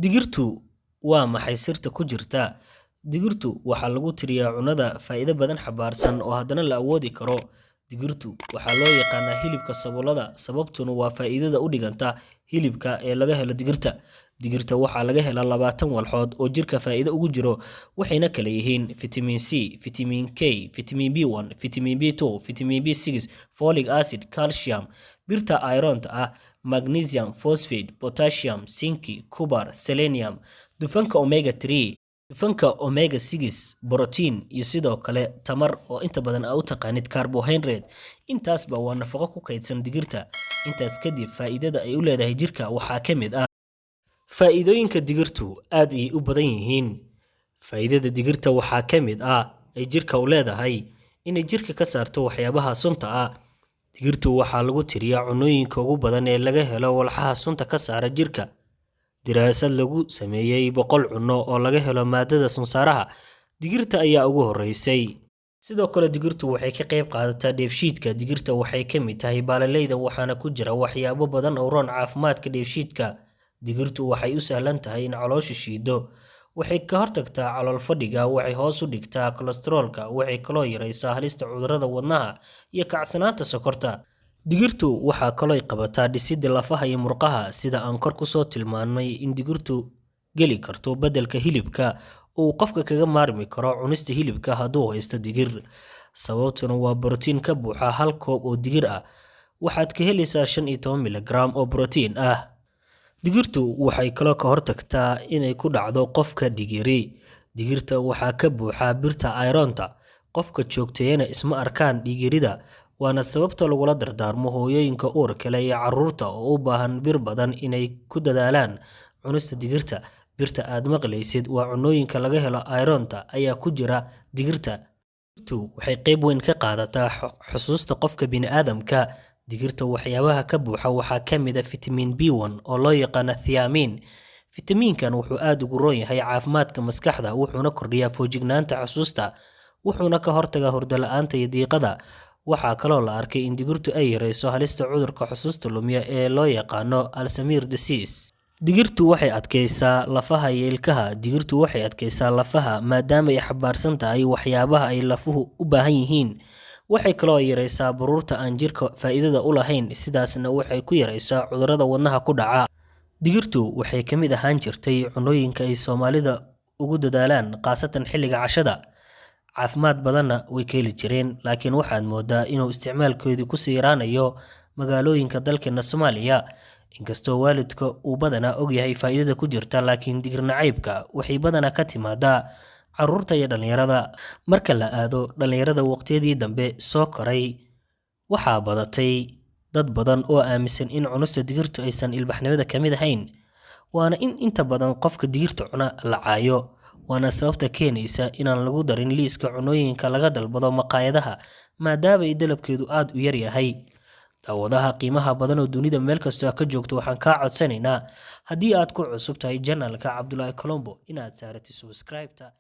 Digirtu waa maxay sirta ku jirta? Digirtu waxaa lagu tiriyaa cunnada faa'iido badan xambaarsan oo haddana la awoodi karo. Digirtu waxaa loo yaqaannaa hilibka saboolada sababtuna waa faa'iidada u dhiganta hilibka ee laga helo digirta. Digirta waxaa laga helaa 20 walxood oo jirka faa'iido ugu jiro, waxayna kala yihiin fitamiin C, fitamiin K, fitamiin B1, fitamiin B2, fitamiin B6, folic acid, calcium, birta iron-ta ah, magnesium, phosphate, potassium, zinc, copper, selenium, dufanka omega 3, dufanka omega 6, borotiin iyo sidoo kale tamar oo inta badan u taqaanid carbohydrate. Intaasba waa nafaqo ku kaydsan digirta. Intaas kadib faa'iidada ay u leedahay jirka waxaa ka mid ah faa'iidooyinka digirtu aad ayay u badan yihiin. Faa'iidada digirta waxaa ka mid ah ay jirka u leedahay inay jirka ka saarto waxyaabaha sunta ah. Digirtu waxaa lagu tiriyaa cunnooyinka ugu badan ee laga helo walxaha sunta ka saara jirka. Diraasad lagu sameeyay 100 cunno oo laga helo maadada sunsaaraha, digirta ayaa ugu horeysay. Sidoo kale digirtu waxay ka qayb qaadataa dheefshiidka. Digirta waxay ka mid tahay baalaleyda waxaana ku jira waxyaabo badan oo roon caafimaadka dheefshiidka. Digirtu waxay u sahlan tahay in caloosha shiido. Waxay ka hortagtaa calool fadhiga, waxay hoos u dhigtaa kolestaroolka, waxay kaloo yareysaa halista cudurrada wadnaha iyo kacsanaanta sokorta. Digirtu waxaa kaloo qabataa dhisidda lafaha iyo murqaha, sida aan kor ku soo tilmaannay in digirtu geli karto beddelka hilibka oo uu qofka kaga maarmi karo cunista hilibka hadduu haysto digir. Sababtuna waa borotiin ka buuxa 1 koob oo digir ah. Waxaad ka helaysaa 15 milligaraam oo borotiin ah. Digirtu waxay kaloo ka hortagtaa inay ku dhacdo qofka dhigiri. Digirta waxaa ka buuxa birta iron-ta. Qofka joogteeyana isma arkaan dhigirida, waana sababta lagula dardaarmo hooyooyinka uurka leh iyo carruurta oo u baahan bir badan inay ku dadaalaan cunista digirta. Birta aad maqlaysid waa cunnooyinka laga helo iron-ta ayaa ku jira digirta. Digirtu waxay qayb weyn ka qaadataa xusuusta qofka bini'aadamka. Digirta waxyaabaha ka buuxa waxaa ka mid ah fitamiin B1 oo loo yaqaan thiamine. Fitamiinkan wuxuu aad ugu roon yahay caafimaadka maskaxda, wuxuuna kordhiyaa feejignaanta xusuusta, wuxuuna ka hortagaa hurdo la'aanta iyo diiqada. Waxaa kaloo la arkay in digirtu ay yareyso halista cudurka xusuusta lumiya ee loo yaqaano Alzheimer's disease. Digirtu waxay adkeysaa lafaha iyo ilkaha. Digirtu waxay adkeysaa lafaha maadaama ay xambaarsan tahay waxyaabaha ay lafuhu u baahan yihiin. Waxay kaloo yareysaa baruurta aan jirka faa'iidada u lahayn, sidaasna waxay ku yareysaa cudurrada wadnaha ku dhaca. Digirtu waxay ka mid ahaan jirtay cunnooyinka ay Soomaalida ugu dadaalaan, khaasatan xilliga cashada. Caafimaad badanna way ka heli jireen, laakiin waxaad moodaa inuu isticmaalkeedu ku sii yaraanayo magaalooyinka dalkeena Soomaaliya. Inkastoo waalidka uu badanaa ogyahay faa'iidada ku jirta, laakiin digir nacaybka waxay badanaa ka timaadaa carruurta iyo dhalinyarada. Marka la aado dhalinyarada waqtiyadii dambe soo koray, waxaa badatay dad badan oo aaminsan in cunista digirtu aysan ilbaxnimada ka mid ahayn. Waana in inta badan qofka digirta cuna la caayo. Waana sababta keenaysa inaan lagu darin liiska cunnooyinka laga dalbado maqaayadaha, maadaama ay dalabkeedu aad u yar yahay. Daawadaha qiimaha badan oo dunida meel kastoo ka joogto, waxaan kaa codsanaynaa haddii aad ku cusub tahay channel-ka Cabdullaahi Colombo inaad saaratid subscribe-ta.